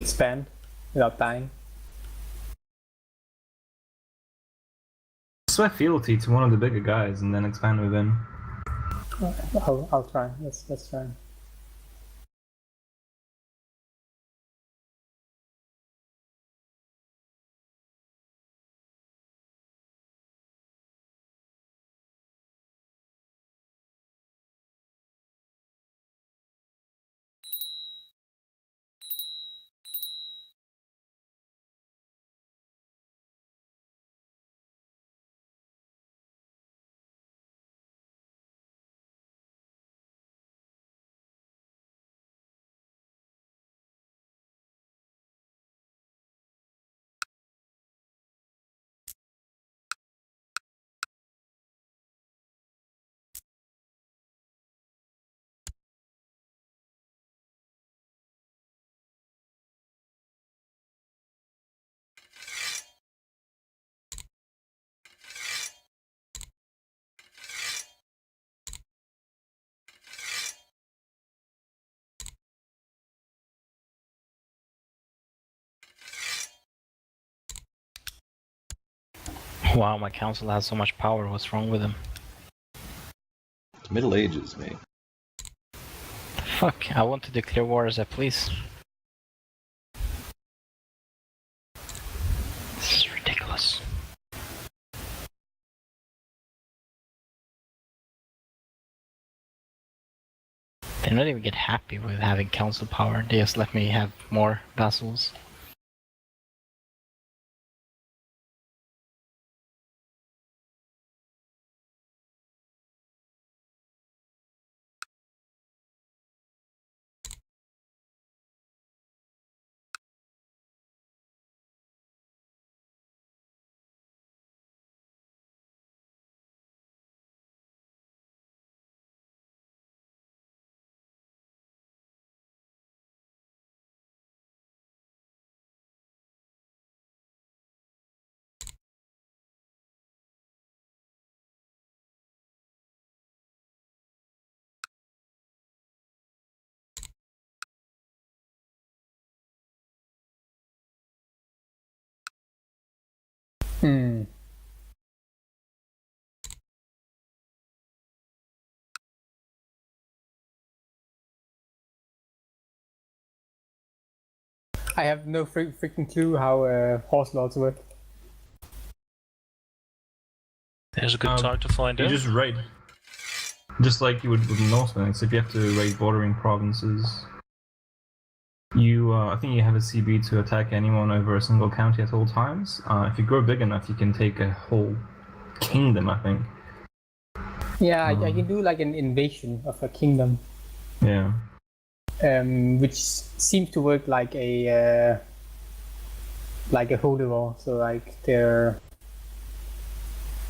expand without dying. Swear fealty to one of the bigger guys and then expand with him. I'll try. Let's try. Wow, my council has so much power. What's wrong with him? Middle Ages, mate. Fuck, I want to declare war as a police. This is ridiculous. They don't even get happy with having council power. They just let me have more vassals. Hmm. I have no freaking clue how horse lords work. There's a good time to find You out. just raid. Just like you would with Norsemen, except you have to raid bordering provinces. You, I think you have a CB to attack anyone over a single county at all times. If you grow big enough, you can take a whole kingdom, I think. Yeah, I can do like an invasion of a kingdom, Yeah. which seems to work like a holy war. So like their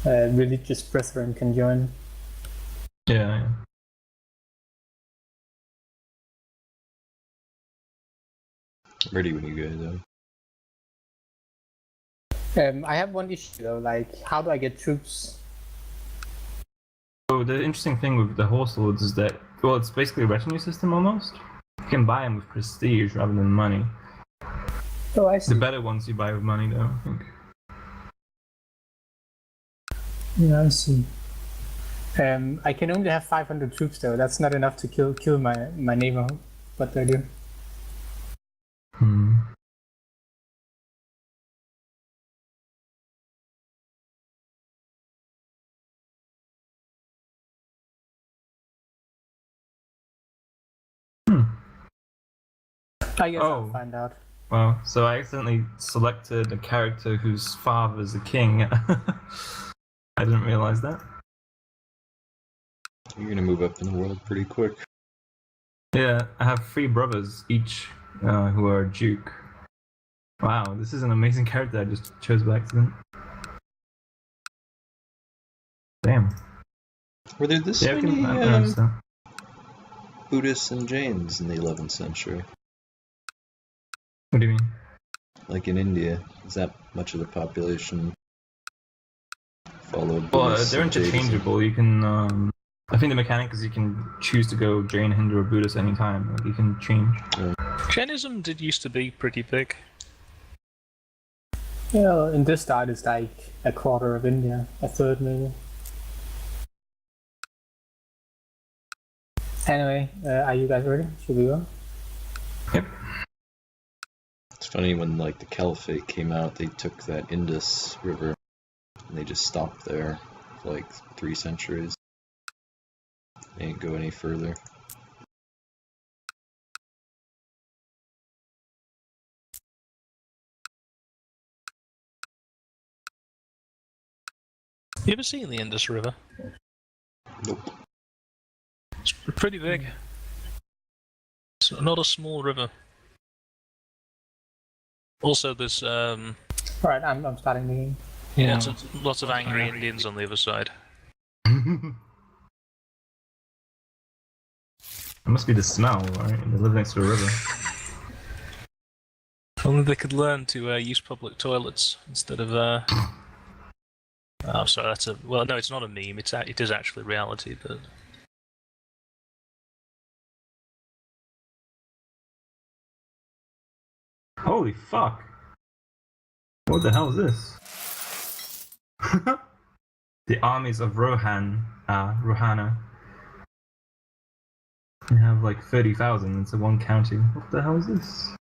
religious brethren can join. Yeah. Ready when you guys are. I have one issue though, like how do I get troops? So the interesting thing with the horse lords is that, well, it's basically a retinue system almost. You can buy them with prestige rather than money. Oh, I see. The better ones you buy with money, though, I think. Yeah, I see. I can only have 500 troops though. That's not enough to kill my neighbor. What do I do? I guess I'll find out. Well, so I accidentally selected a character whose father's a king. I didn't realize that. You're gonna move up in the world pretty quick. Yeah, I have 3 brothers each who are a duke. Wow, this is an amazing character I just chose by accident. Damn. Were there this Yeah, I many can understand. Buddhists and Jains in the 11th century? What do you mean? Like in India, is that much of the population follow Well, Buddhists they're and Jainism? interchangeable. You can, I think the mechanic is you can choose to go Jain, Hindu, or Buddhist anytime. Like, you can change. Yeah. Jainism did used to be pretty big. Yeah, in this start it's like a quarter of India, a third maybe. Anyway, are you guys ready? Should we go? Yep. It's funny when like the Caliphate came out, they took that Indus River and they just stopped there for like 3 centuries. They didn't go any further. You ever seen the Indus River? Nope. It's pretty big. It's not a small river. Also, there's Alright, I'm starting the game. Yeah. lots of angry Indians on the other side. It must be the smell, right? They live next to a river. Only they could learn to use public toilets instead of. Oh, sorry, that's a. Well, no, it's not a meme. It is actually reality, but. Holy fuck! What the hell is this? The armies of Rohana. They have like 30,000. It's a one county. What the hell is this?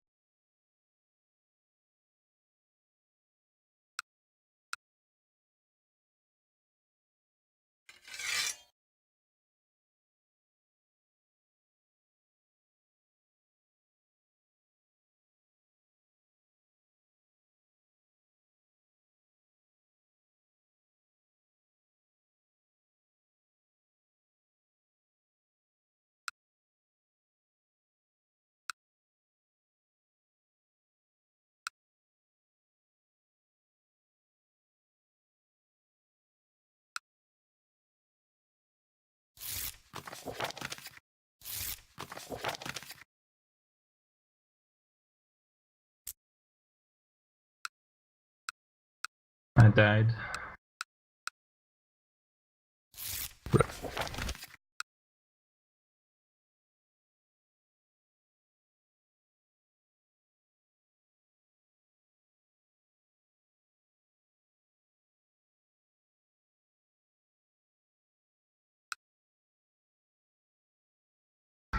I died.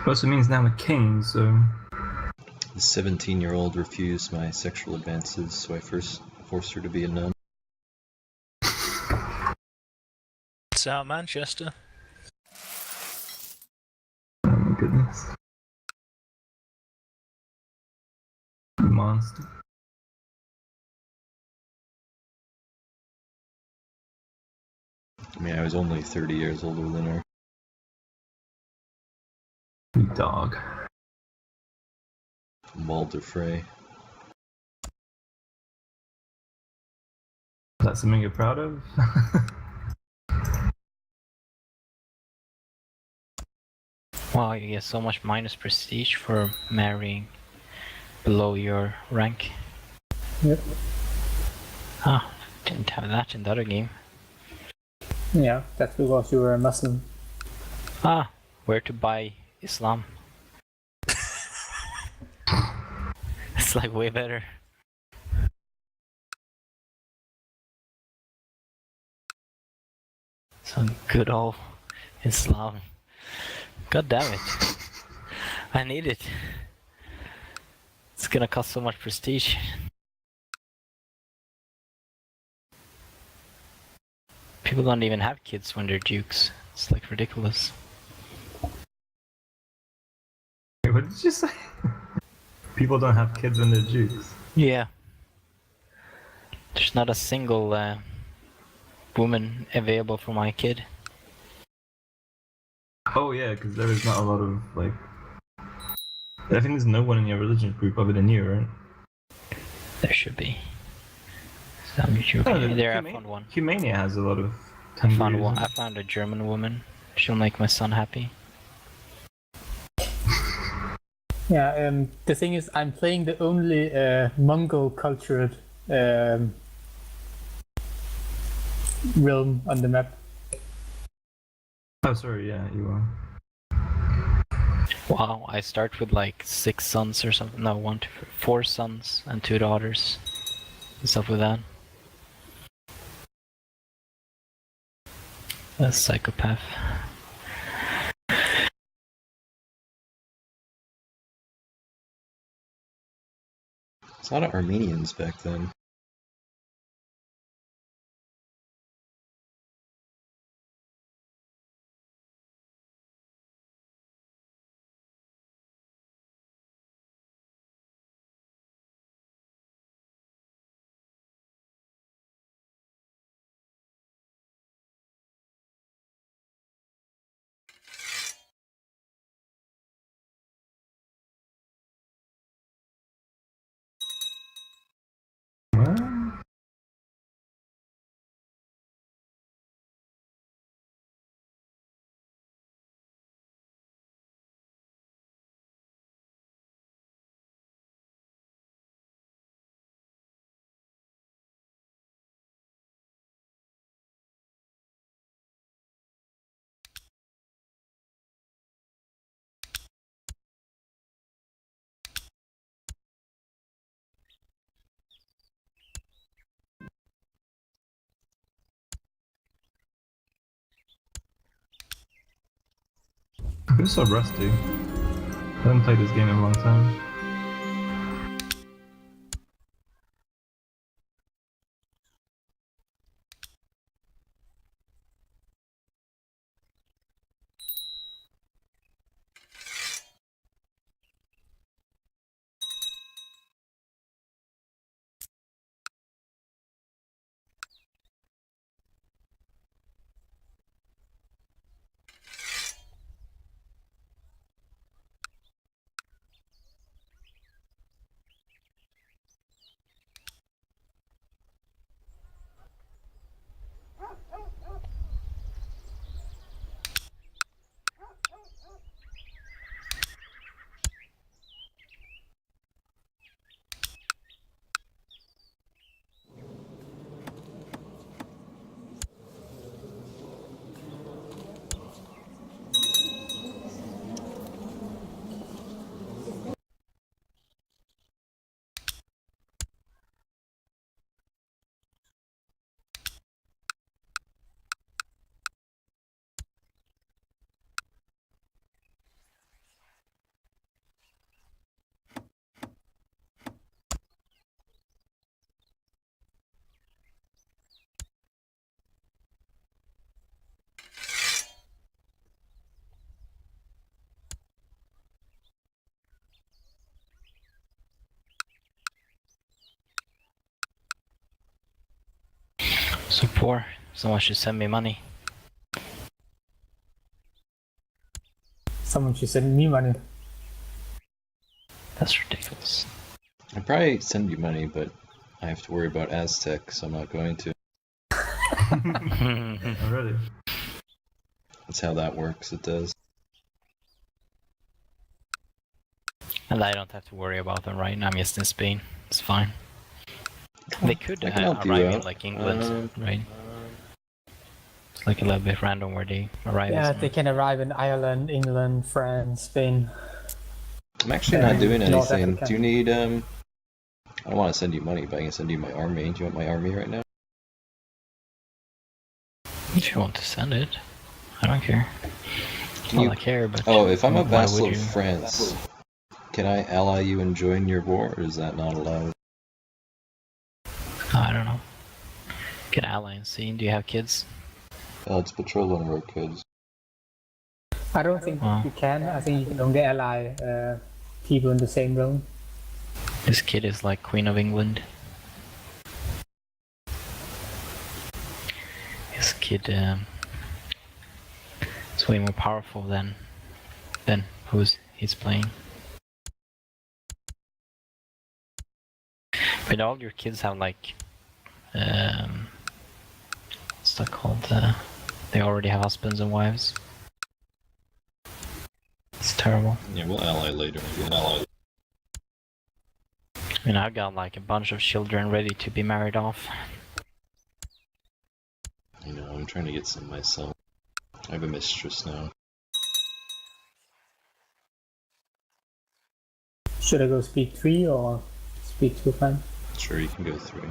Also means now I'm a king, so. The 17-year-old refused my sexual advances, so I first forced her to be a nun. It's out Manchester. Oh my goodness. Monster. I mean, I was only 30 years older than her. You dog. Walder Frey. Is that something you're proud of? Wow, you get so much minus prestige for marrying below your rank. Yep. Ah, didn't have that in the other game. Yeah, that's because you were a Muslim. Ah, where to buy Islam? It's like way better. Some good old Islam. God damn it. I need it. It's gonna cost so much prestige. People don't even have kids when they're dukes. It's like ridiculous. Wait, what did you say? People don't have kids when they're Jews. Yeah. There's not a single woman available for my kid. Oh yeah, because there is not a lot of like. I think there's no one in your religion group other than you, right? There should be. Some European. There, I found one. Humania has a lot of. I found one. I found a German woman. She'll make my son happy. Yeah, the thing is, I'm playing the only Mongol cultured realm on the map. Oh, sorry, yeah, you are. Wow, I start with like 6 sons or something. No, 1, 2, 4 sons and 2 daughters. What's up with that? A psychopath. There's a lot of Armenians back then. Well, I feel so rusty. I haven't played this game in a long time. So poor. Someone should send me money. Someone should send me money. That's ridiculous. I'd probably send you money, but I have to worry about Aztec, so I'm not going to. Already. That's how that works, it does. And I don't have to worry about them right now. I'm just in Spain. It's fine. They could I can help you arrive in out. like England, right? It's like a little bit random where they arrive. Yeah, isn't they it? can arrive in Ireland, England, France, Spain. I'm actually not doing North anything. Africa. Do you need, I don't want to send you money, but I can send you my army. Do you want my army right now? If you want to send it, I don't care. Can Well, you... I care, but Oh, if I'm a why vassal would of you? France, can I ally you and join your war, or is that not allowed? I don't know. Get ally and see. Do you have kids? It's patrolling our kids. I don't think Wow. you can. I think you can only ally people in the same realm. This kid is like Queen of England. This kid is way more powerful than he's playing. But all your kids have like what's that called? They already have husbands and wives. It's terrible. Yeah, we'll ally later. We'll ally. I mean, I've got like a bunch of children ready to be married off. You know, I'm trying to get some myself. I have a mistress now. Should I go speed 3 or speed 2 fine? Sure, you can go 3.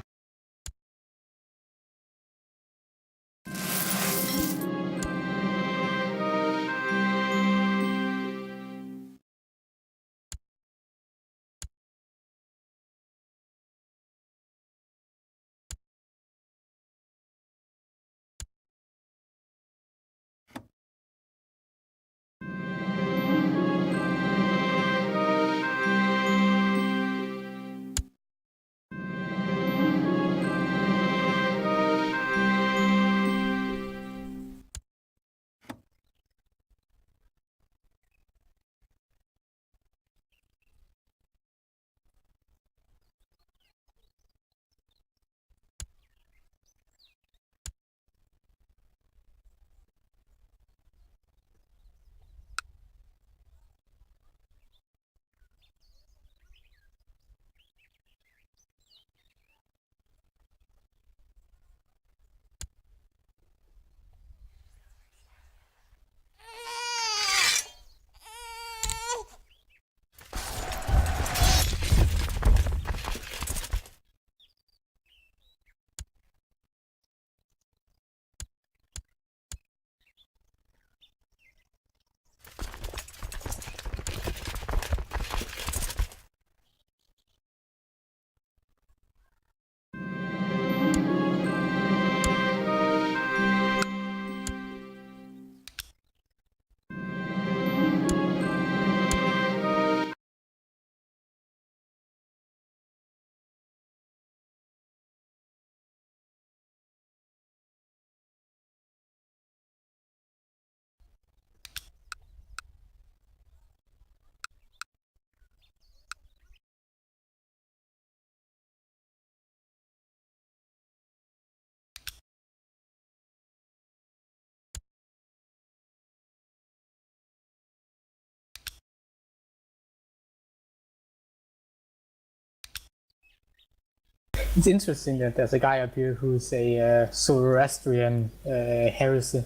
It's interesting that there's a guy up here who's a Zoroastrian heresy.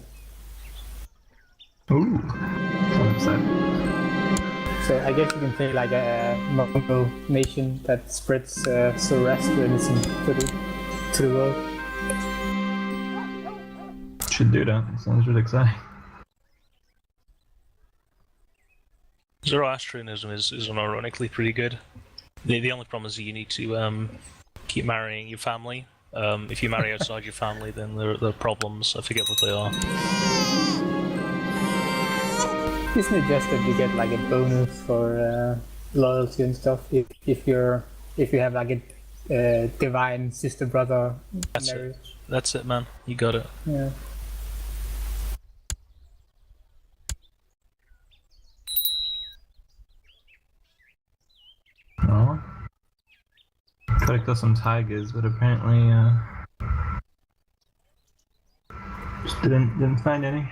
Ooh, I'm excited. So I guess you can say like a Mongol nation that spreads Zoroastrianism to the world. Should do that. Sounds really exciting. Zoroastrianism is unironically pretty good. The only problem is you need to keep marrying your family. If you marry outside your family, then there are problems. I forget what they are. Isn't it just that you get like a bonus for loyalty and stuff if you have like a divine sister brother marriage? That's it, man. You got it. Yeah. Oh. Collected some tigers, but apparently just didn't find any.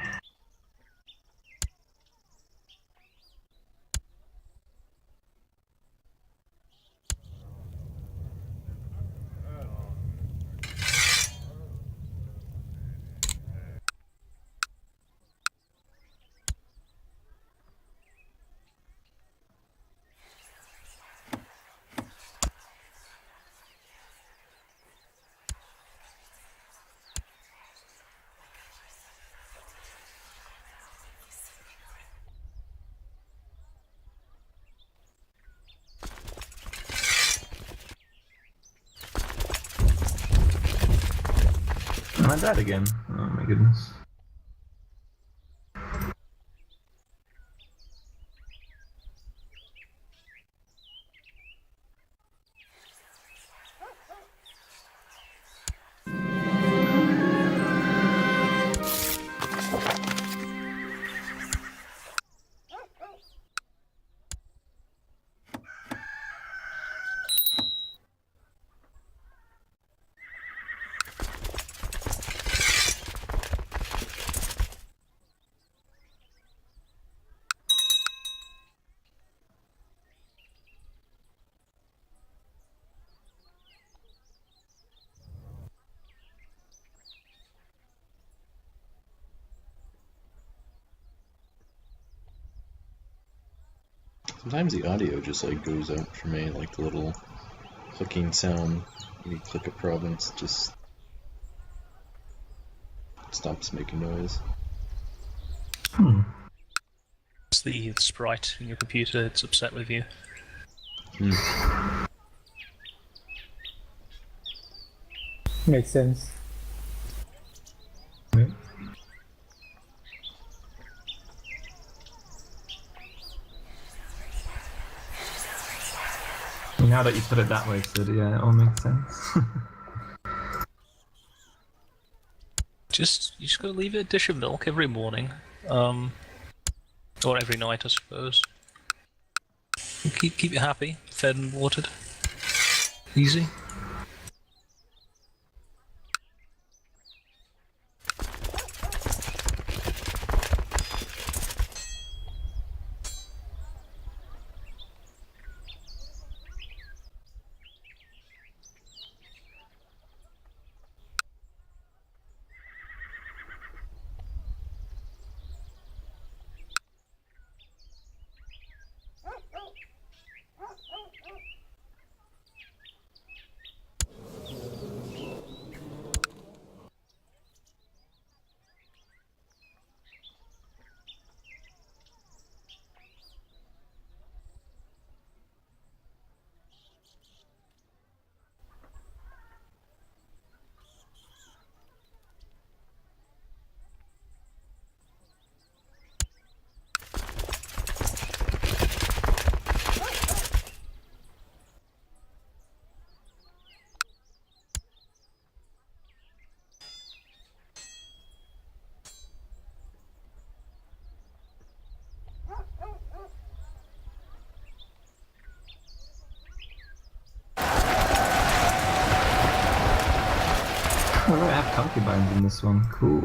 Am I dead again? Oh my goodness. Sometimes the audio just like goes out for me, like the little clicking sound when you click a province just stops making noise. It's the sprite in your computer, it's upset with you. Makes sense. Right. Now that you put it that way, Sid, yeah, it all makes sense. You just gotta leave it a dish of milk every morning. Or every night, I suppose. Keep you happy, fed and watered. Easy. Oh, right, I have concubines in this one. Cool.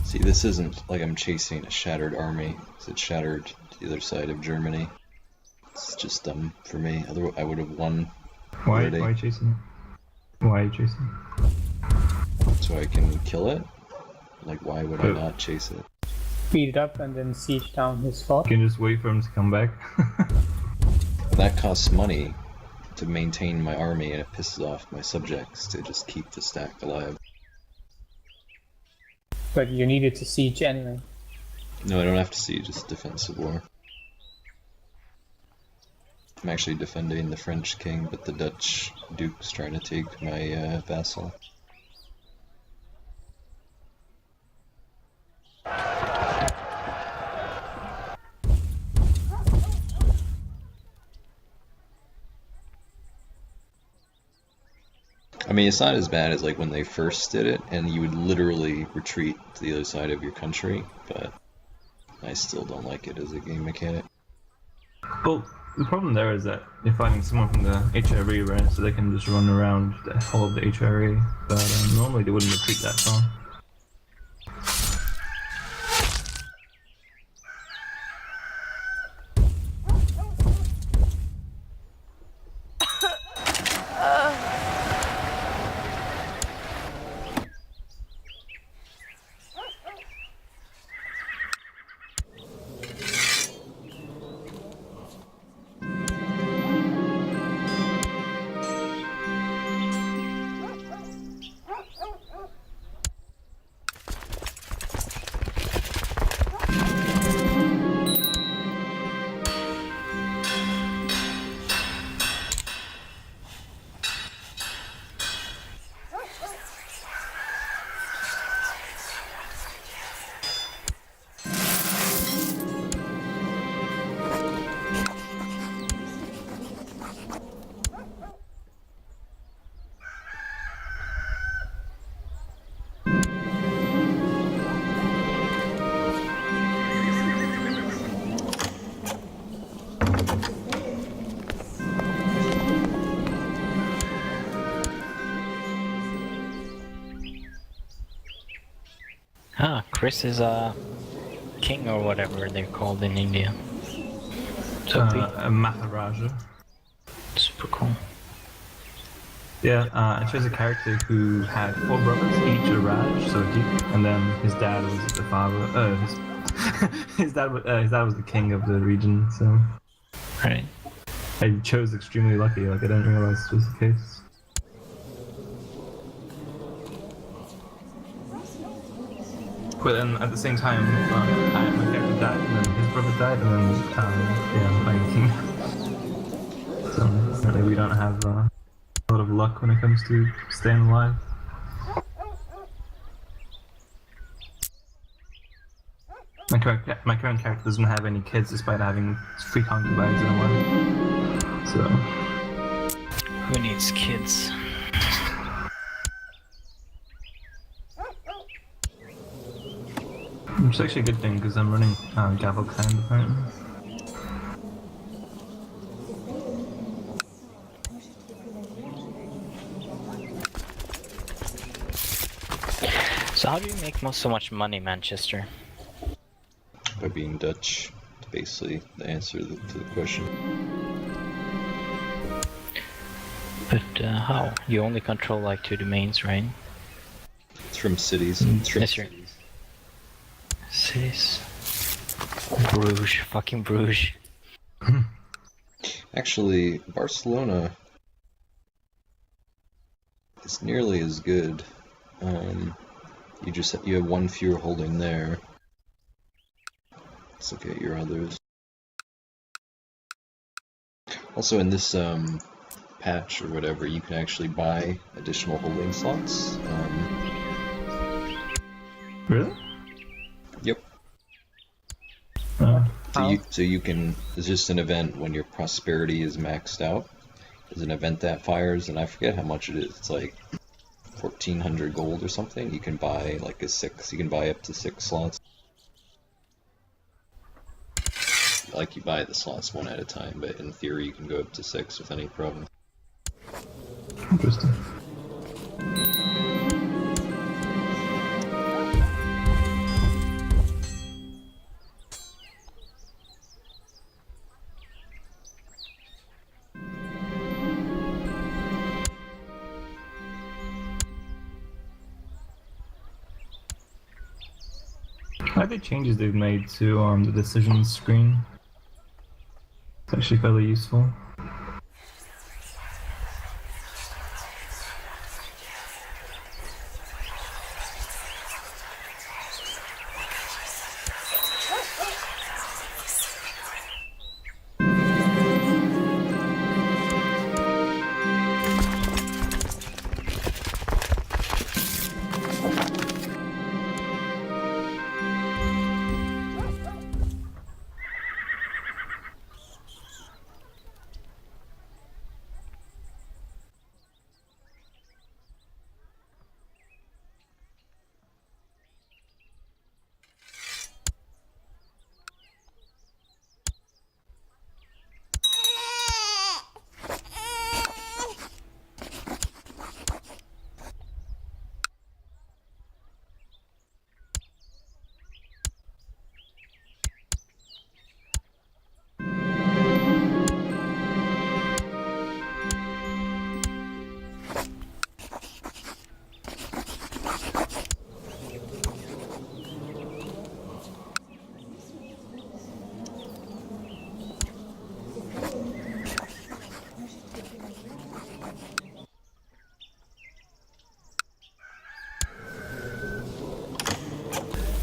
See, this isn't like I'm chasing a shattered army, because it shattered to the other side of Germany. It's just dumb for me. Otherwise, I would have won. Why already. are you chasing it? Why are you chasing it? So I can kill it? Like, why would I Oh. not chase it? Speed it up and then siege down his fort. You can just wait for him to come back. That costs money to maintain my army, and it pisses off my subjects to just keep the stack alive. But you needed to siege anyway. No, I don't have to siege, just defensive war. I'm actually defending the French king, but the Dutch duke's trying to take my vassal. I mean, it's not as bad as like when they first did it, and you would literally retreat to the other side of your country, but I still don't like it as a game mechanic. Well, the problem there is that you're finding someone from the HRE, right? So they can just run around the whole of the HRE, but normally they wouldn't retreat that far. Chris is a king or whatever they're called in India. A Maharaja. Super cool. Yeah, it shows a character who had 4 brothers, each a Raj, so a duke, and then his dad was the father. His dad was the king of the region. So Right. I chose extremely lucky. Like I didn't realize this was the case. But then at the same time, my character died, and then his brother died, and then yeah, I'm the king. So apparently we don't have a lot of luck when it comes to staying alive. My current character doesn't have any kids despite having 3 concubines in a while. So Who needs kids? which is actually a good thing because I'm running Gavel Kind apparently. So how do you make so much money, Manchester? By being Dutch, basically the answer to the question. But how? You only control like 2 domains, right? It's from cities. It's from Yes, sir. Cities. Bruges, fucking Bruges. Actually, Barcelona is nearly as good. You have 1 fewer holding there. Let's look at your others. Also, in this patch or whatever, you can actually buy additional holding slots. Really? Yep. Uh, So you can. There's just an event when your prosperity is maxed out. There's an event that fires, and I forget how much it is. It's like 1,400 gold or something. You can buy like a 6. You can buy up to 6 slots. Like you buy the slots 1 at a time, but in theory you can go up to 6 with any problem. interesting. I like the changes they've made to the decisions screen. It's actually fairly useful.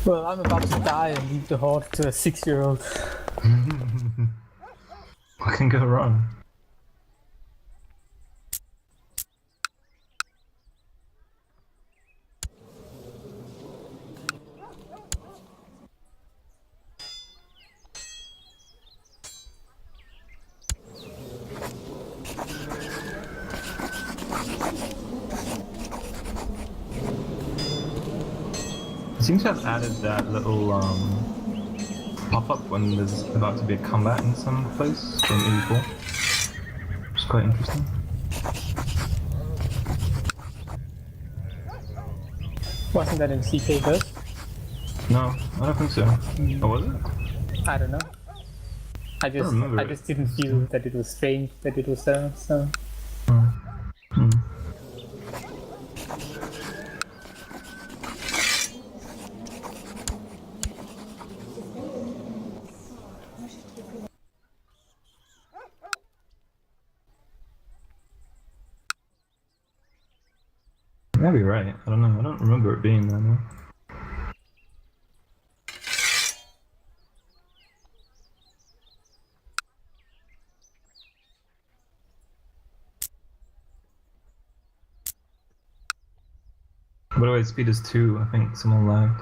Well, I'm about to die and leave the horde to a 6-year-old. What can go wrong? It seems to have added that little pop-up when there's about to be a combat in some place in E4. Which is quite interesting. Wasn't that in CK2? No, I don't think so. Oh, was it? I don't know. I remember it. just didn't feel that it was strange that it was there. So Hmm. You might be right. I don't know. I don't remember it being there. No. By the way, speed is 2. I think someone lagged.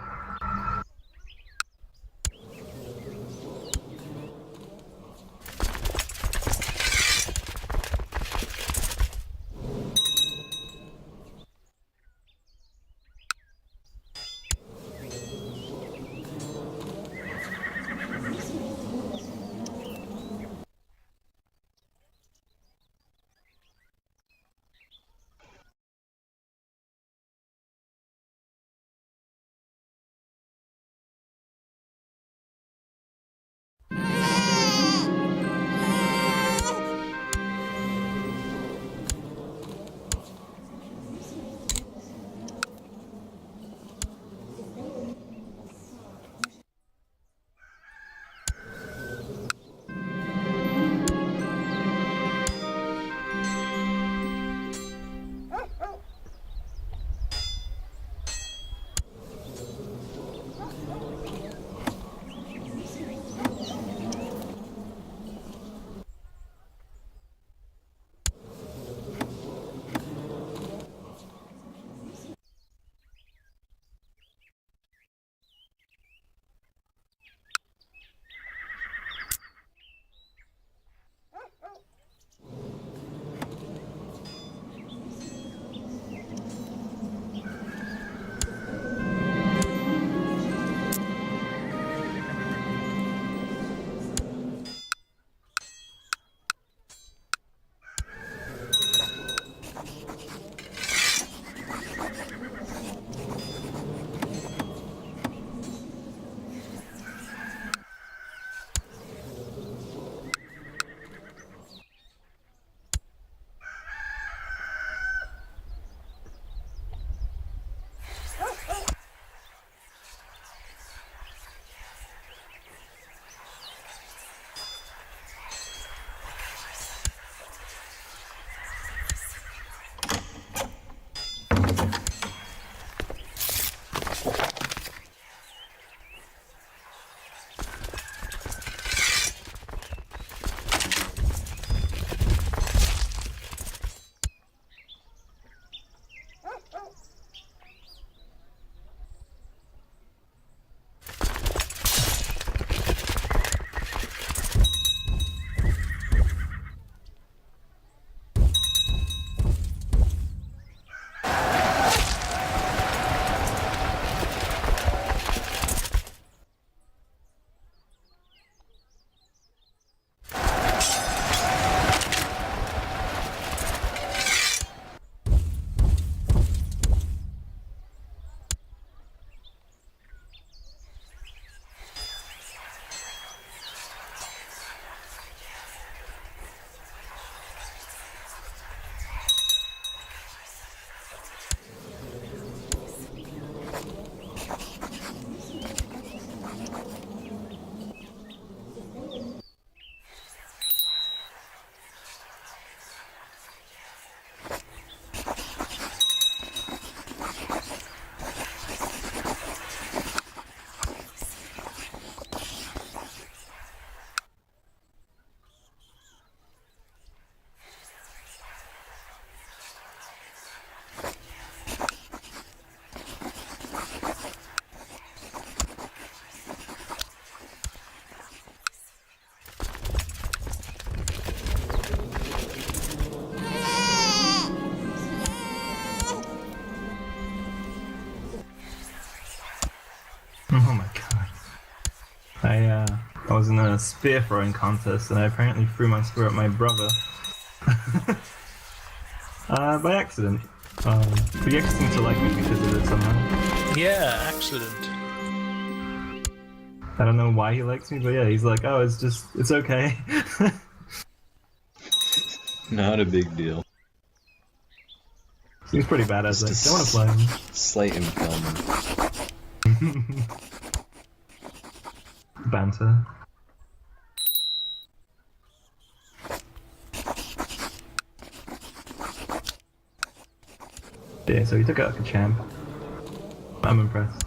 Oh my god. I was in a spear throwing contest and I apparently threw my spear at my brother. By accident. But he actually seemed to like me because of it somehow. Yeah, accident. I don't know why he likes me, but yeah, he's like, oh, it's okay. Not a big deal. Seems pretty badass. Like, Just I want to play him. slight impalement. Banter. Yeah, so he took out like a champ. I'm impressed.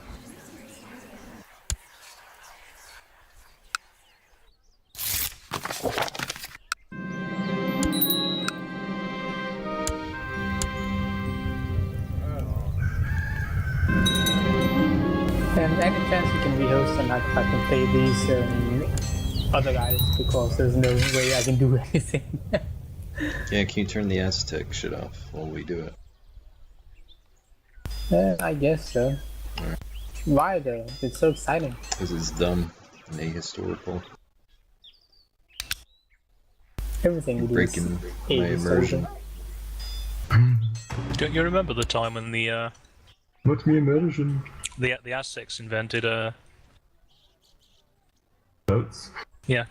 And any chance you can rehost and I can play these other guys because there's no way I can do anything. Yeah, can you turn the Aztec shit off while we do it? I guess so. Why though? It's so exciting. Because it's dumb and ahistorical. Everything You're we do breaking is my immersion. Don't you remember the time when the What's me immersion? the Aztecs invented Boats.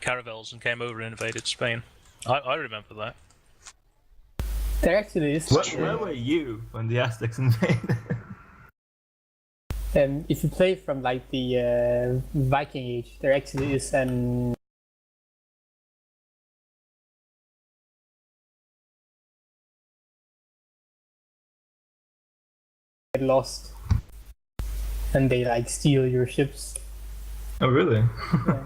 caravels and came over and invaded Spain? I remember that. There actually is. Where were you when the Aztecs invaded? If you play from like the Viking Age, there actually is an get lost, and they like steal your ships. Oh, really? Yeah.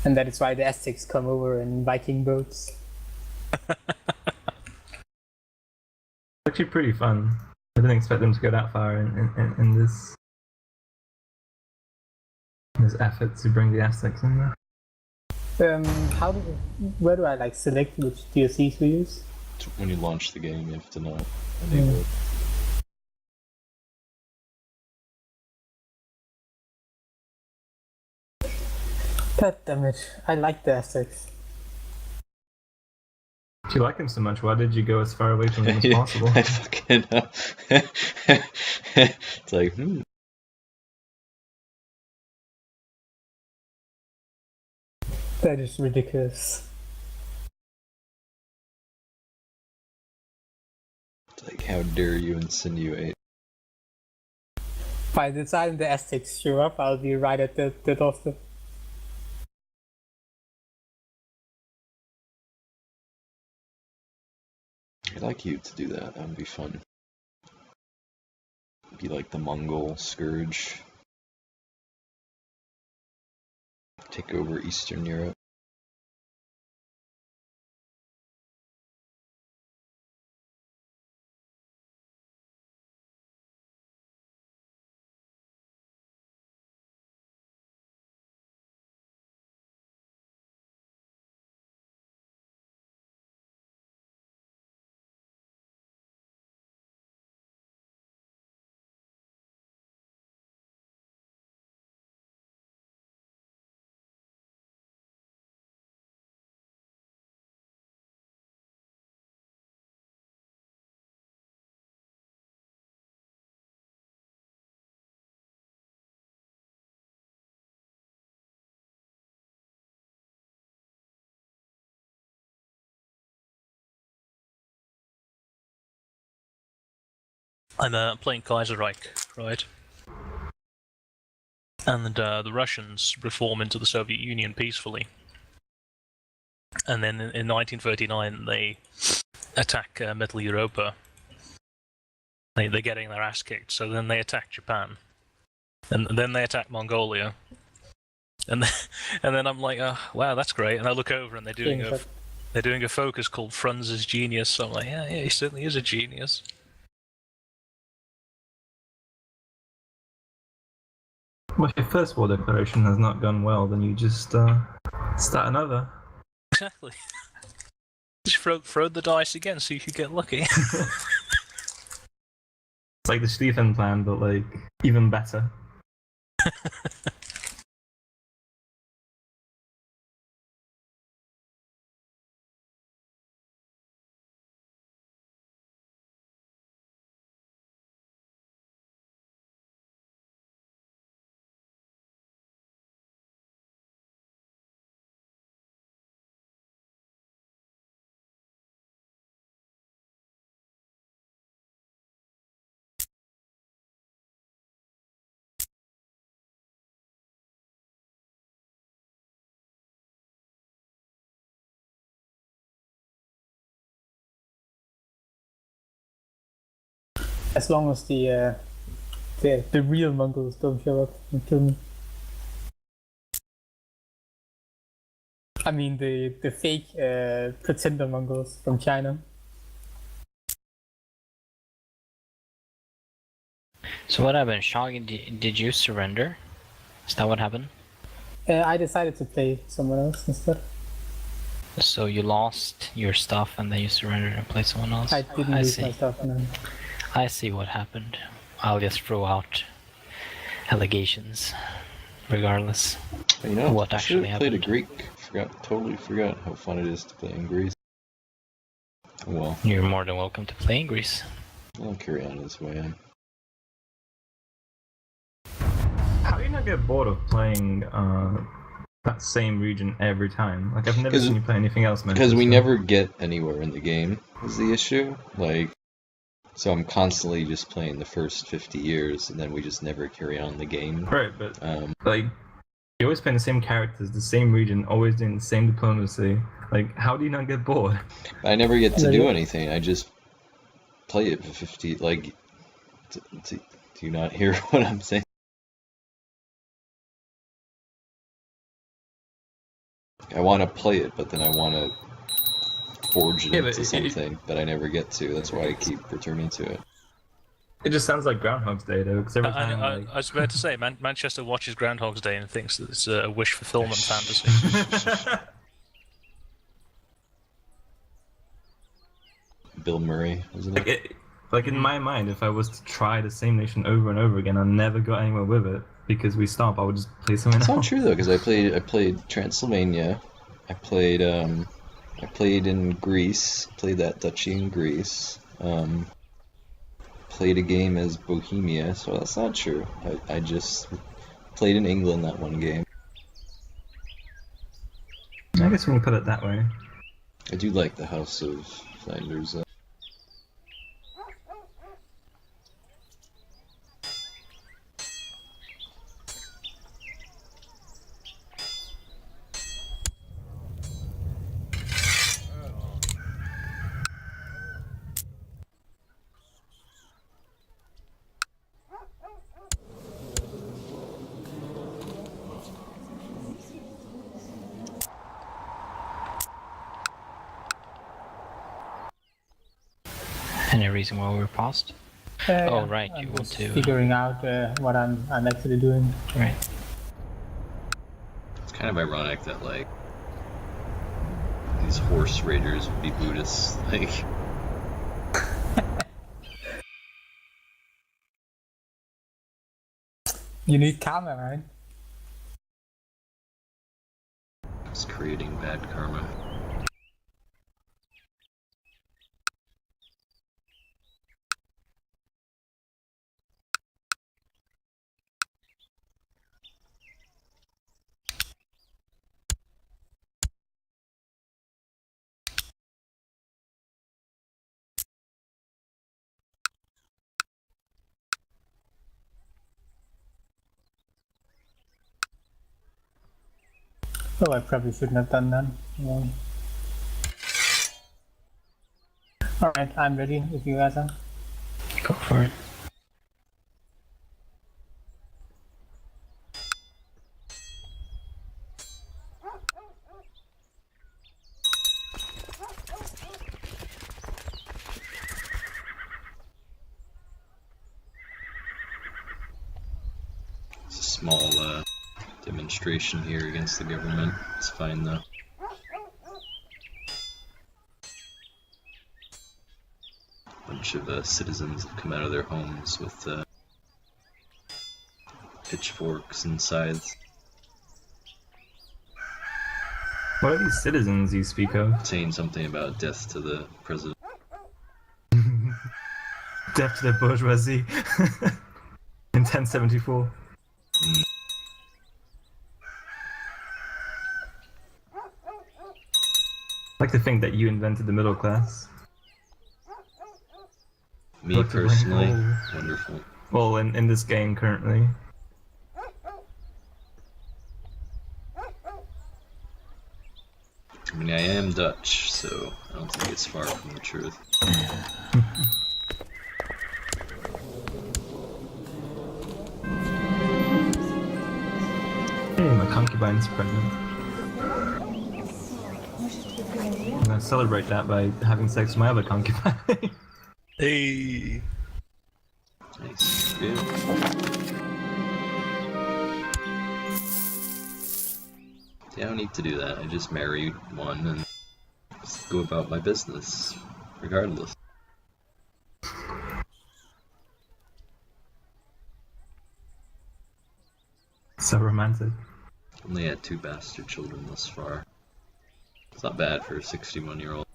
And that is why the Aztecs come over in Viking boats. Actually pretty fun. I didn't expect them to go that far in this effort to bring the Aztecs in there. Where do I like select which DLCs we use? When you launch the game, you have to not enable it. God damn it! I like the Aztecs. If you like him so much, why did you go as far away from him as possible? I fucking know. It's like, That is ridiculous. It's like, how dare you insinuate? By the time the Aztecs show up, I'll be right at the doorstep. I'd like you to do that. That would be fun. Be like the Mongol scourge. Take over Eastern Europe. I'm playing Kaiserreich, right? And the Russians reform into the Soviet Union peacefully. And then in 1939, they attack Middle Europa. They're getting their ass kicked, so then they attack Japan. And then they attack Mongolia. And then I'm like, oh, wow, that's great. And I look over and they're doing a focus called Franz's Genius. So I'm like, yeah, he certainly is a genius. Well, if your first war declaration has not gone well, then you just start another. Exactly. Just throw the dice again, see if you get lucky. It's like the Stephen plan, but like even better. As long as the real Mongols don't show up and kill me. I mean the fake pretender Mongols from China. So what happened? Shogul, did you surrender? Is that what happened? I decided to play someone else instead. So you lost your stuff and then you surrendered and played someone else? I didn't lose my stuff, no. I see what happened. I'll just throw out allegations, regardless You know, of what I should actually have played a happened. Greek. Totally forgot how fun it is to play in Greece. Well, You're more than welcome to play in Greece. I'll carry on this way. How do you not get bored of playing that same region every time? Like, I've never seen you play anything else, man. Because we never get anywhere in the game is the issue. Like, so I'm constantly just playing the first 50 years, and then we just never carry on the game. Right, but like, you're always playing the same characters, the same region, always doing the same diplomacy. Like, how do you not get bored? I never get to do anything. I just play it for 50. Like, do you not hear what I'm saying? I want to play it, but then I want to forge it into something that I never get to. That's why I keep returning to it. It just sounds like Groundhog's Day, though, because every time, I was about to say, Manchester watches Groundhog's Day and thinks that it's a wish fulfillment fantasy. Bill Murray, isn't it? Like, in my mind, if I was to try the same nation over and over again, I never got anywhere with it because we stopped. I would just play something else. It's not true though, because I played Transylvania. I played in Greece. Played that duchy in Greece. Played a game as Bohemia, so that's not true. I just played in England that one game. I guess we can put it that way. I do like the House of Flanders. Any reason why we were paused? Oh, right, you I'm want just to... figuring out what I'm actually doing. Right. It's kind of ironic that, like, these horse raiders would be Buddhists. Like, You need karma, right? it's creating bad karma. Oh, I probably shouldn't have done that. Yeah. Alright, I'm ready if you guys are. Go for it. It's a small demonstration here against the government. It's fine though. A bunch of citizens have come out of their homes with pitchforks and scythes. What are these citizens you speak of? Saying something about death to the president. Death to the bourgeoisie. In 1074. I like to think that you invented the middle class. Me Dr. personally, Rainbow. wonderful. Well, in this game currently. I mean, I am Dutch, so I don't think it's far from the truth. Hey, my concubine's pregnant. I'm gonna celebrate that by having sex with my other concubine. Hey. Nice. Yeah. Yeah, I don't need to do that. I just marry one and just go about my business, regardless. So romantic. Only had 2 bastard children thus far. It's not bad for a 61-year-old.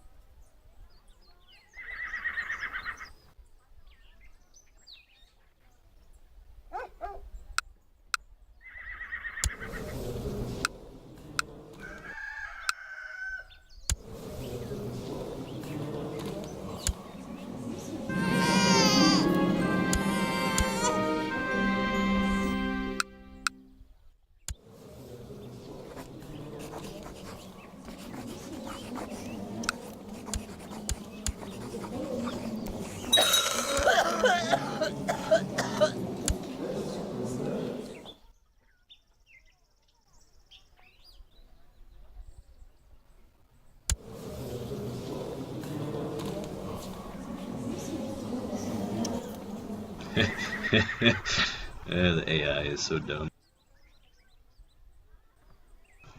The AI is so dumb.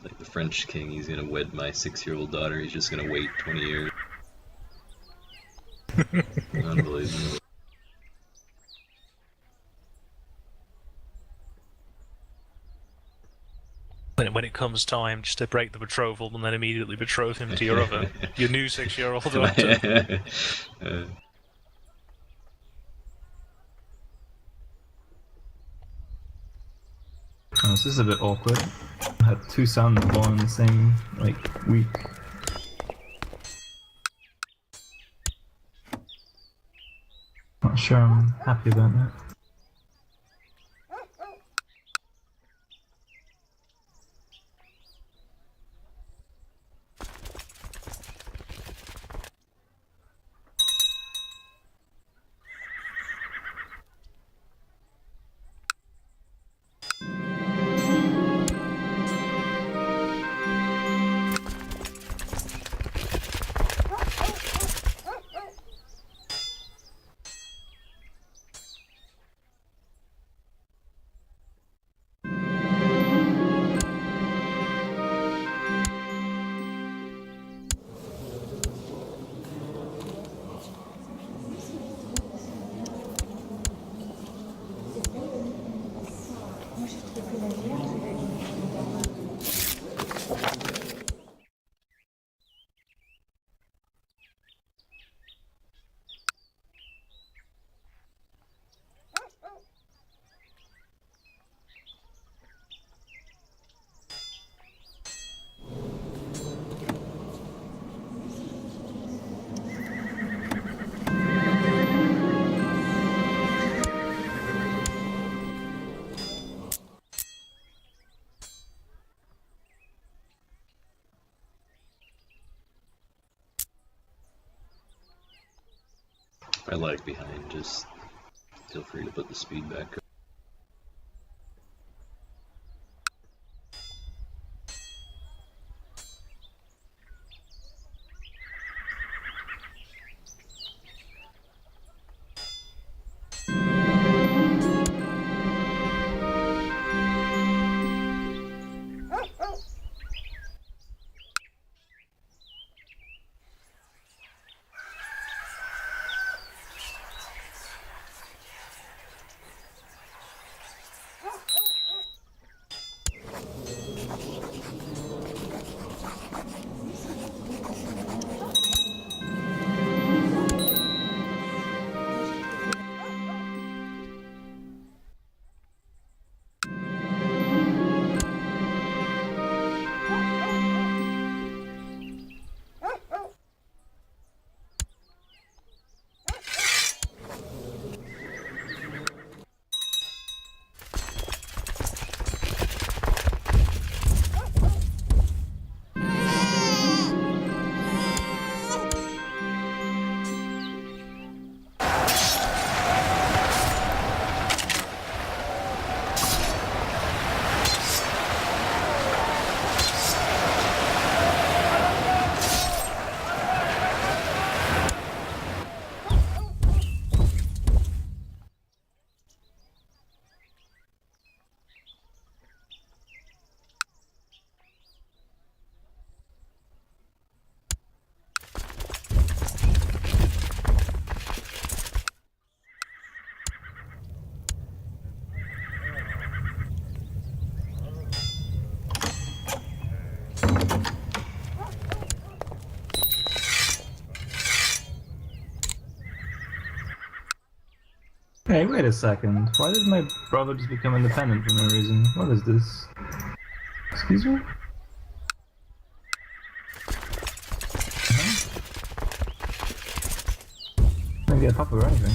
Like the French king, he's gonna wed my 6-year-old daughter, he's just gonna wait 20 years. Unbelievable. When it comes time just to break the betrothal and then immediately betroth him to your new 6-year-old daughter. Oh, this is a bit awkward. I had 2 sons born in the same, week. Not sure I'm happy about that. If I lag behind, just feel free to put the speed back up. Hey, wait a second. Why did my brother just become independent for no reason? What is this? Excuse me? Don't get a pop or anything.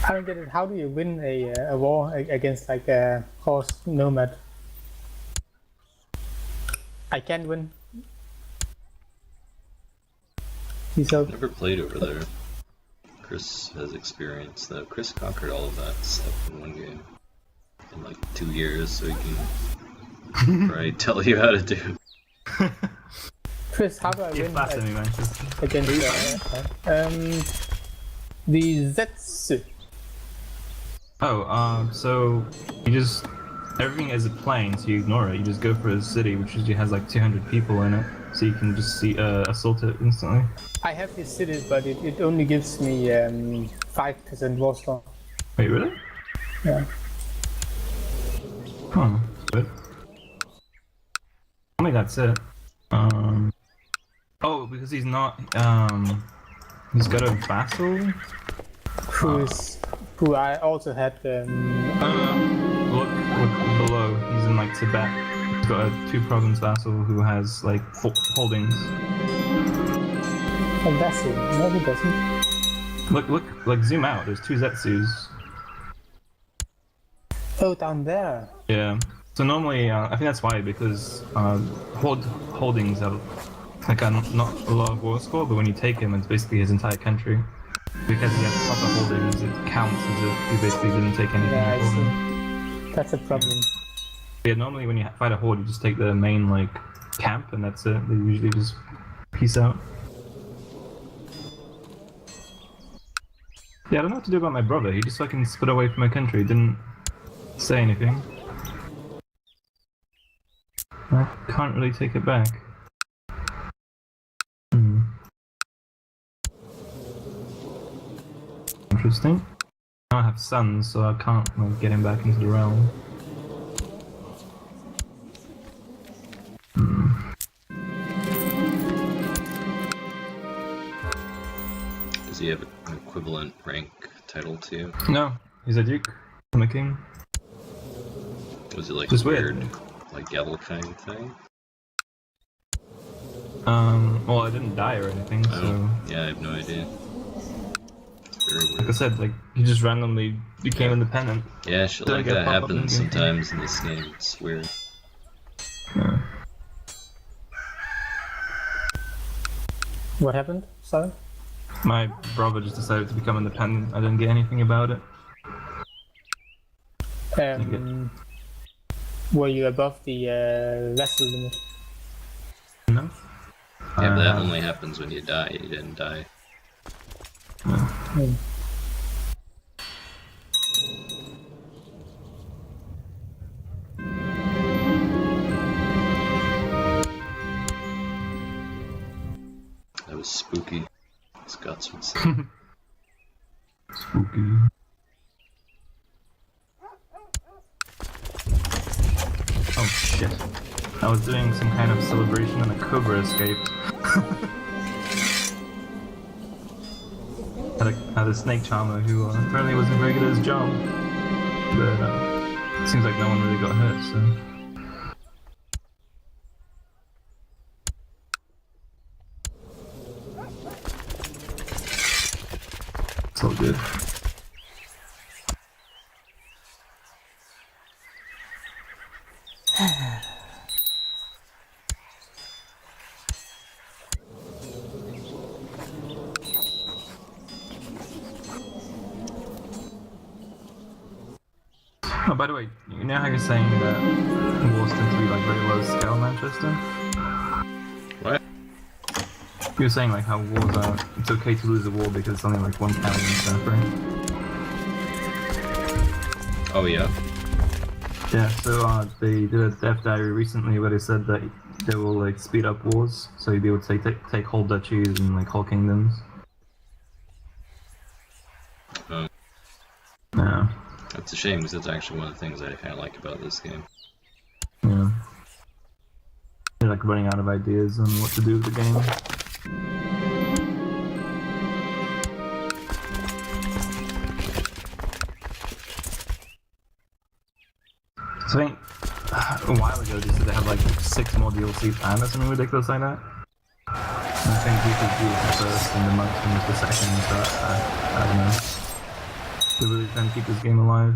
I don't get it. How do you win a war against like a horse nomad? I can win. He's out. Never played over there. Chris has experience though. Chris conquered all of that stuff in one game. In like 2 years, so he can probably tell you how to do. Chris, how do I You're win faster than me, Manchester. against the Zetsu? Oh, so you just everything is a plane, so you ignore it. You just go for a city, which usually has like 200 people in it, so you can just see assault it instantly. I have this city, but it only gives me 5% war score. Wait, really? Yeah. Huh, good. I think that's it. Oh, because he's not, he's got a vassal? Who I also had. Look below. He's in like Tibet. He's got a 2-province vassal who has like 4 holdings. A vassal? No, he doesn't. Look, like zoom out. There's 2 Zetsus. Oh, down there. Yeah. So normally, I think that's why, because holdings have like not a lot of war score, but when you take him, it's basically his entire country. Because he has proper holdings, it counts as if he basically didn't take anything. Yeah, I important. see. That's a problem. Yeah, normally when you fight a horde, you just take the main like camp, and that's it. They usually just peace out. Yeah, I don't know what to do about my brother. He just fucking split away from my country. Didn't say anything. I can't really take it back. Interesting. I have sons, so I can't like, get him back into the realm. Does he have an equivalent rank title to you? No, he's a duke. I'm a king. Was it like Just a weird. weird, like Gavelfang thing? Well, I didn't die or anything, so Oh, yeah, I have no idea. It's very like I weird. said, like he just randomly became Yeah. independent. Yeah, shit Didn't like get that pop up in happens game. sometimes in this game. It's weird. Yeah. What happened? Sorry. My brother just decided to become independent. I didn't get anything about it. Were you above the vessel limit? No. Yeah, but that have- only happens when you die. You didn't die. Hmm. That was spooky. As Guts would say. Spooky. Oh shit. I was doing some kind of celebration and a cobra escaped. had a snake charmer who apparently wasn't very good at his job. But seems like no one really got hurt, so. It's all good. Oh, by the way, you know how you're saying that wars tend to be like very low scale, Manchester? What? You were saying like how wars are, it's okay to lose a war because it's only like one county and stuff, right? Oh yeah. Yeah, so they did a death diary recently where they said that they will like speed up wars, so you'd be able to take whole duchies and like whole kingdoms. Oh. Yeah. That's a shame because that's actually one of the things I kind of like about this game. Yeah. You're like running out of ideas on what to do with the game. So I think a while ago they said they had like 6 more DLC planned or something ridiculous like that. And I think people do it first and the monks was the second, but I don't know. They're really trying to keep this game alive.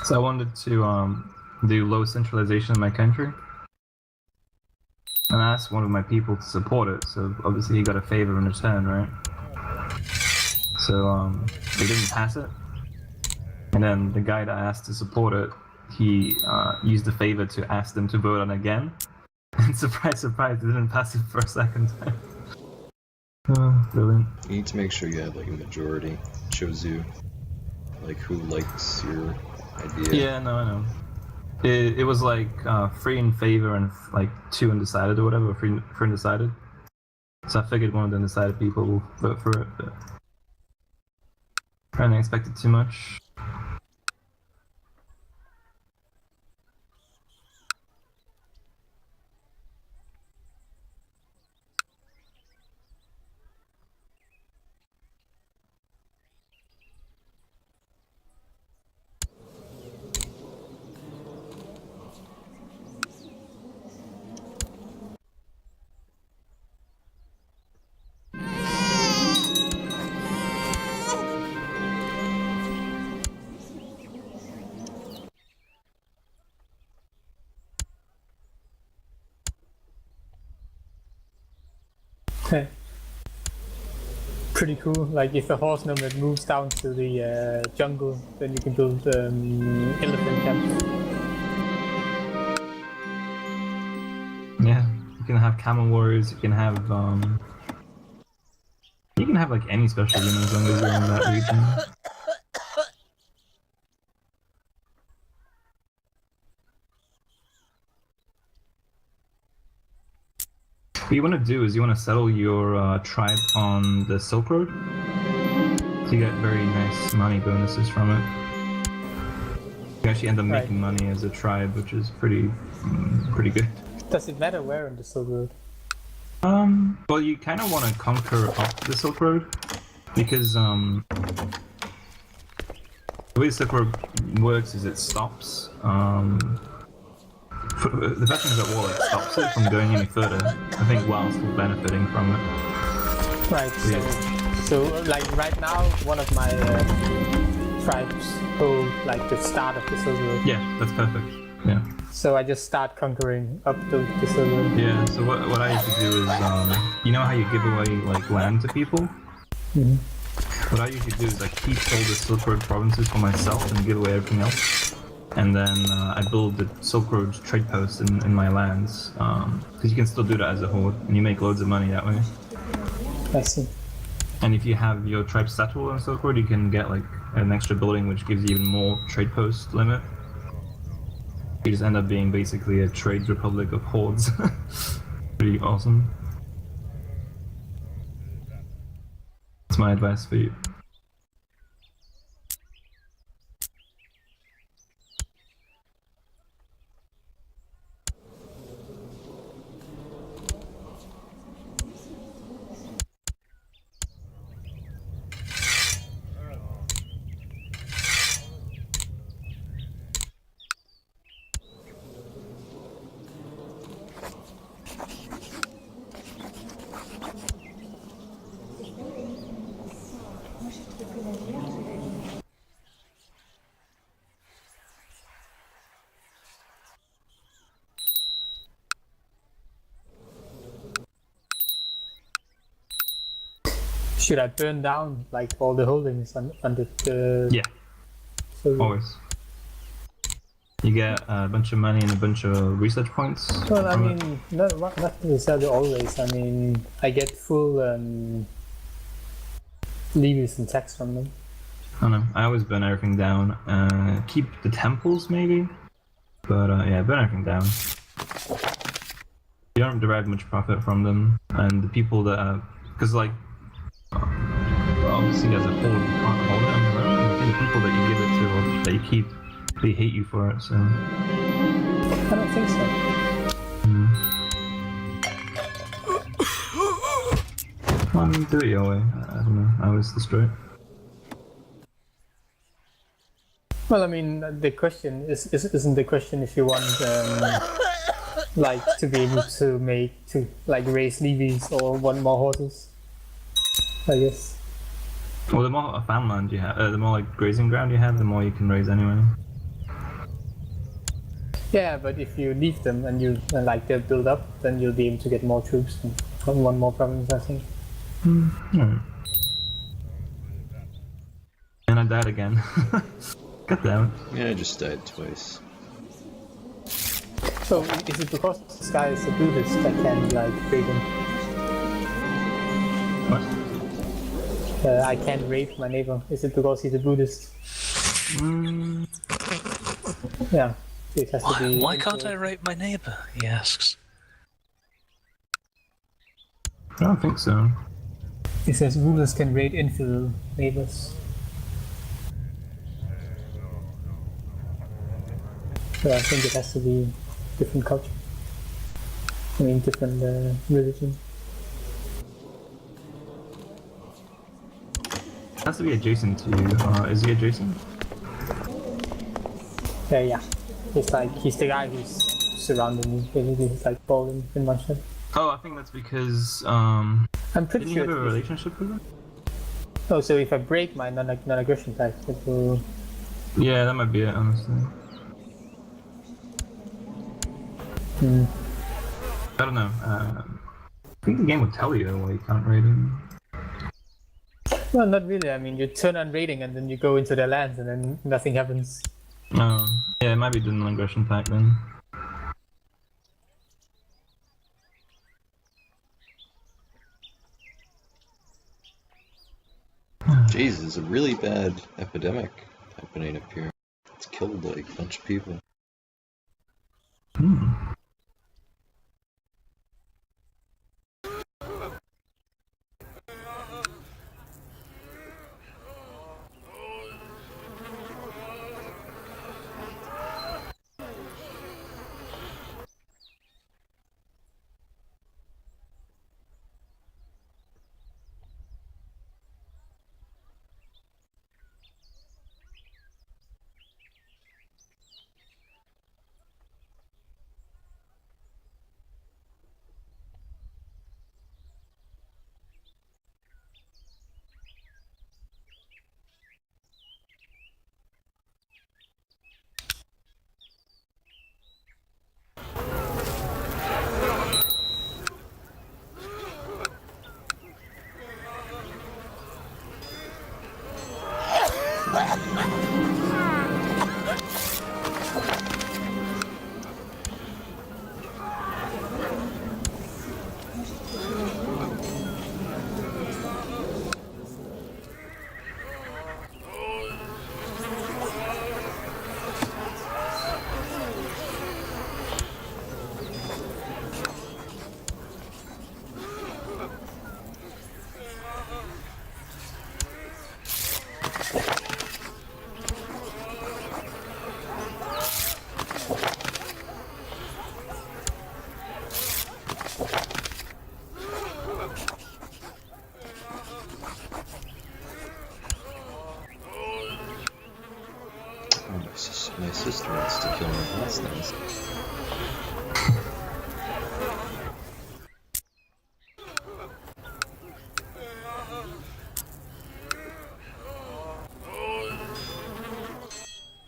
So I wanted to do low centralization in my country. And I asked one of my people to support it, so obviously he got a favor in return, right? So they didn't pass it. And then the guy that I asked to support it, he used the favor to ask them to vote on again. And surprise, surprise, they didn't pass it for a second time. Oh, brilliant. You need to make sure you have like a majority. It shows you like who likes your idea. Yeah, no, I know. It was like 3 in favor and like 2 undecided or whatever, 3 undecided. So I figured one of the undecided people will vote for it, but I didn't expect it too much. Pretty cool. Like if a horse nomad moves down to the jungle, then you can build elephant camps. Yeah, you can have camel warriors, you can have like any special unit as long as you're in that region. What you want to do is you want to settle your tribe on the Silk Road to get very nice money bonuses from it. You actually end up making money as a tribe, which is pretty good. Does it matter where in the Silk Road? Well, you kind of want to conquer up the Silk Road because the way the Silk Road works is it stops. The best thing is that wall like stops it from going any further. I think while still benefiting from it. Right. So like right now, one of my tribes hold like the start of the Silk Road. Yeah, that's perfect. Yeah. So I just start conquering up the Silk Road. Yeah. So what I usually do is, you know how you give away like land to people? Mm-hmm. What I usually do is I keep all the Silk Road provinces for myself and give away everything else. And then I build the Silk Road trade post in my lands, because you can still do that as a horde, and you make loads of money that way. I see. And if you have your tribe settled on Silk Road, you can get like an extra building which gives you even more trade post limit. You just end up being basically a trade republic of hordes. Pretty awesome. That's my advice for you. Should I burn down like all the holdings under the? Yeah. Always. You get a bunch of money and a bunch of research points. Well, I mean, not necessarily always. I mean, I get full levies and tax from them. I don't know. I always burn everything down. Keep the temples maybe, but yeah, burn everything down. You don't derive much profit from them, and the people that because like obviously as a whole you can't hold it on your own. And I think the people that you give it to or that you keep, they hate you for it. So I don't think so. Well, I mean, do it your way. I don't know. I always destroy it. Well, I mean, the question isn't the question if you want like to be able to raise levies or want more horses. I guess. Well, the more farmland you have, the more like grazing ground you have, the more you can raise anyway. Yeah, but if you leave them and you like they'll build up, then you'll be able to get more troops and one more province, I think. No. And I died again. God damn it. Yeah, I just died twice. So is it because this guy is a Buddhist that can like raid him? What? I can't raid my neighbor. Is it because he's a Buddhist? Mm, Yeah. So it has to be. Why can't I rape my neighbour? He asks. I don't think so. It says rulers can raid infidel neighbors. So I think it has to be different culture. I mean, different religion. It has to be adjacent to you. Is he adjacent? Yeah. It's like he's the guy who's surrounding me. Basically, he's like falling in my ship. Oh, I think that's because I'm pretty didn't you sure. have a relationship with him? Oh, so if I break my non-aggression pact, it will. Yeah, that might be it, honestly. I don't know. I think the game would tell you why you can't raid him. Well, not really. I mean, you turn on raiding and then you go into their lands and then nothing happens. Oh, yeah, it might be the non-aggression pack then. Jeez, there's a really bad epidemic happening up here. It's killed like a bunch of people. My sister wants to kill my last nest.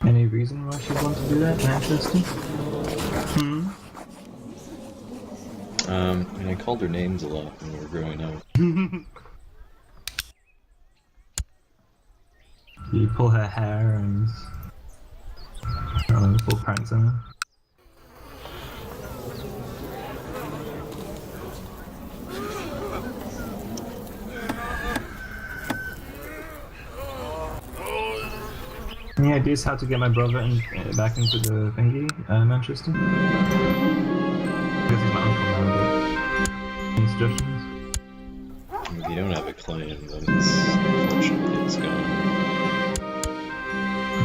Any reason why she'd want to do that? Interesting. I mean, I called her names a lot when we were growing up. You pull her hair and full pranks on her. Any ideas how to get my brother back into the thingy, Manchester? Because he's my uncle now, but any suggestions? If you don't have a claim, then unfortunately it's gone. I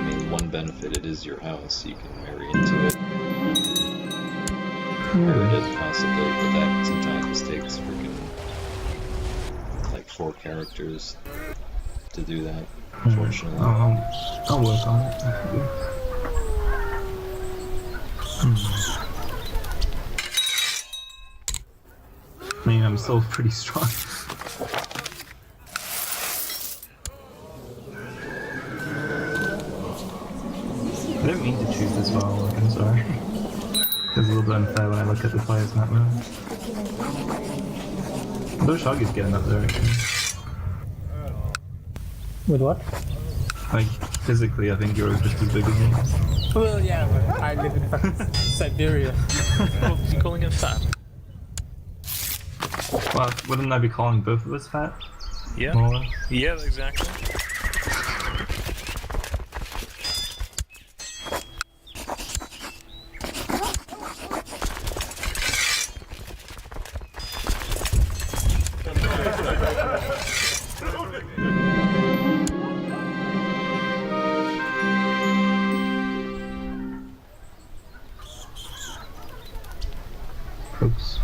mean, one benefit, it is your house, you can marry into it. Or it is possibly, but that sometimes takes freaking like 4 characters to do that, unfortunately. I'll work on it. I mean, I'm still pretty strong. don't mean to choose this far, like, I'm sorry. It's a little bit unfair when I look at the players in that way. Although Shogu's getting up there, actually. With what? Like, physically, I think you're just as big as me. Well, yeah, but I live in fucking Siberia. What was he calling him fat? Well, wouldn't I be calling both of us fat? Yeah. More or less? Yeah, exactly. Oops.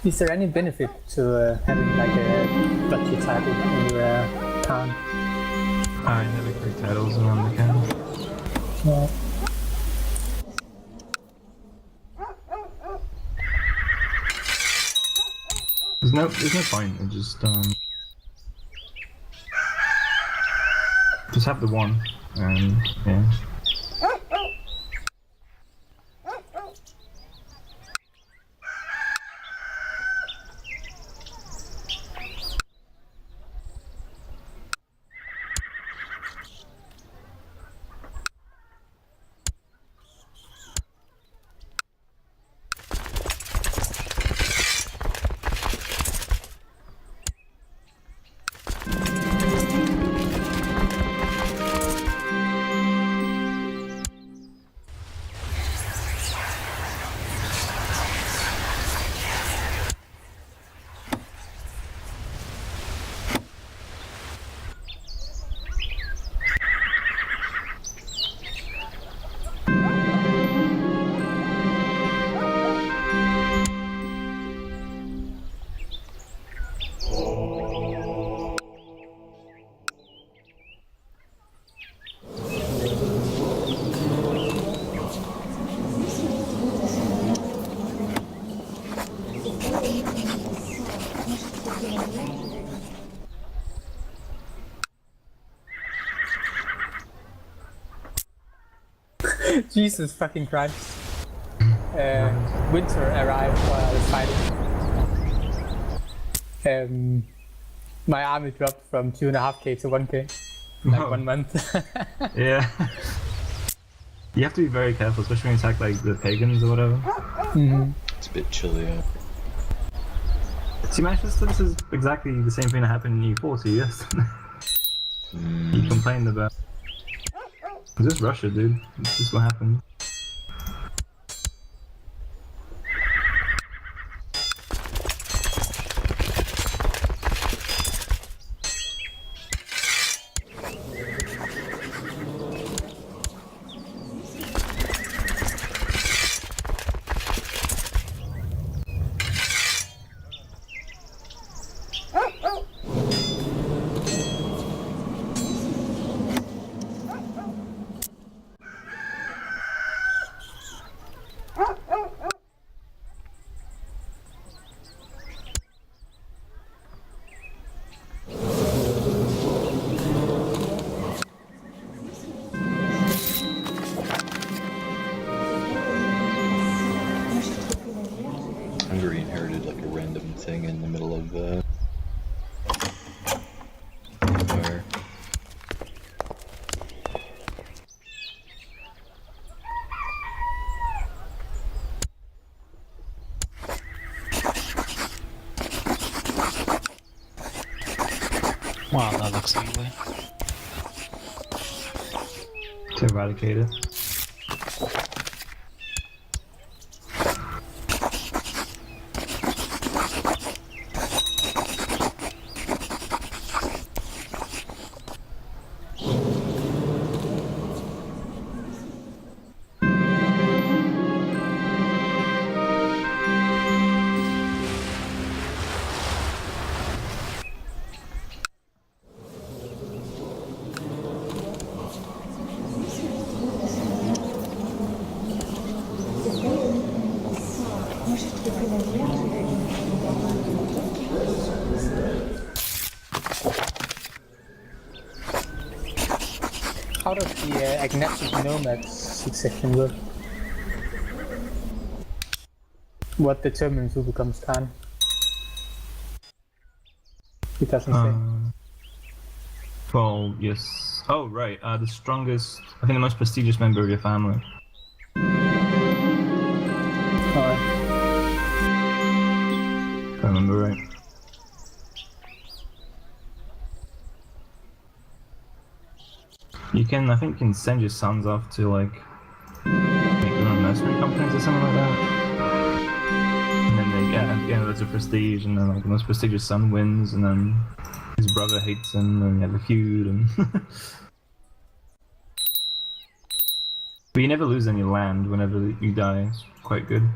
Is there any benefit to having like a duchy title in your town? I never click titles around the can. Yeah. There's no point in just have the one, and yeah. Jesus fucking Christ. Winter arrived while I was fighting. My army dropped from 2.5k to 1k. like No. 1 month. Yeah. You have to be very careful, especially when you attack like the pagans or whatever. Mhm. It's a bit chilly out. See, Manchester, this is exactly the same thing that happened in E40, yes. You complained about. Is this Russia, dude? This is what happened. Hungary inherited like a random thing in the middle of fire. Wow, that looks ugly. To eradicate it. How does the agnostic nomad succession work? What determines who becomes Khan? It doesn't say. Well, yes. Oh, right. The strongest, I think the most prestigious member of your family. Alright. If I remember right. You can, I think, you can send your sons off to like make their own mercenary companies or something like that. And then they get loads of prestige, and then like the most prestigious son wins, and then his brother hates him, and you have a feud, and. But you never lose any land whenever you die. It's quite good.